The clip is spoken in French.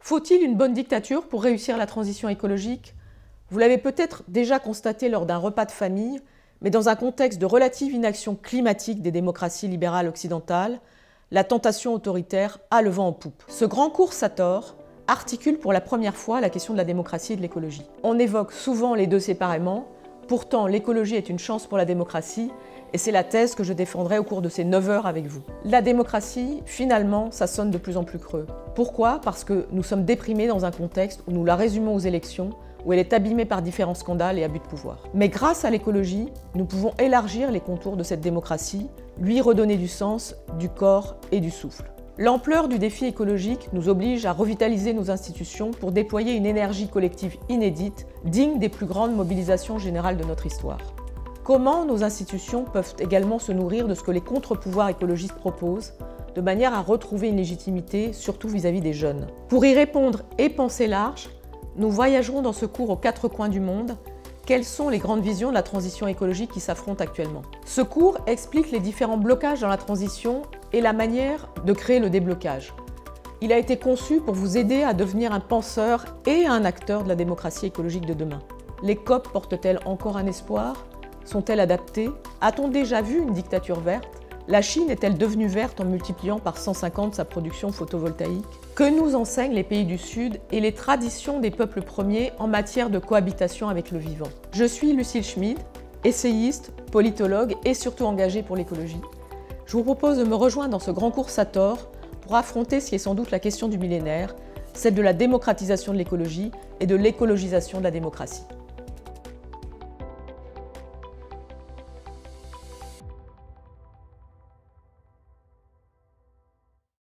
Faut-il une bonne dictature pour réussir la transition écologique? Vous l'avez peut-être déjà constaté lors d'un repas de famille, mais dans un contexte de relative inaction climatique des démocraties libérales occidentales, la tentation autoritaire a le vent en poupe. Ce grand cours Sator articule pour la première fois la question de la démocratie et de l'écologie. On évoque souvent les deux séparément, pourtant l'écologie est une chance pour la démocratie, et c'est la thèse que je défendrai au cours de ces 9 heures avec vous. La démocratie, finalement, ça sonne de plus en plus creux. Pourquoi? Parce que nous sommes déprimés dans un contexte où nous la résumons aux élections, où elle est abîmée par différents scandales et abus de pouvoir. Mais grâce à l'écologie, nous pouvons élargir les contours de cette démocratie, lui redonner du sens, du corps et du souffle. L'ampleur du défi écologique nous oblige à revitaliser nos institutions pour déployer une énergie collective inédite, digne des plus grandes mobilisations générales de notre histoire. Comment nos institutions peuvent également se nourrir de ce que les contre-pouvoirs écologistes proposent, de manière à retrouver une légitimité, surtout vis-à-vis des jeunes. Pour y répondre et penser large, nous voyagerons dans ce cours aux 4 coins du monde. Quelles sont les grandes visions de la transition écologique qui s'affrontent actuellement? Ce cours explique les différents blocages dans la transition et la manière de créer le déblocage. Il a été conçu pour vous aider à devenir un penseur et un acteur de la démocratie écologique de demain. Les COP portent-elles encore un espoir? Sont-elles adaptées? A-t-on déjà vu une dictature verte? La Chine est-elle devenue verte en multipliant par 150 sa production photovoltaïque? Que nous enseignent les pays du Sud et les traditions des peuples premiers en matière de cohabitation avec le vivant? Je suis Lucille Schmid, essayiste, politologue et surtout engagée pour l'écologie. Je vous propose de me rejoindre dans ce grand cours Sator pour affronter ce qui est sans doute la question du millénaire, celle de la démocratisation de l'écologie et de l'écologisation de la démocratie.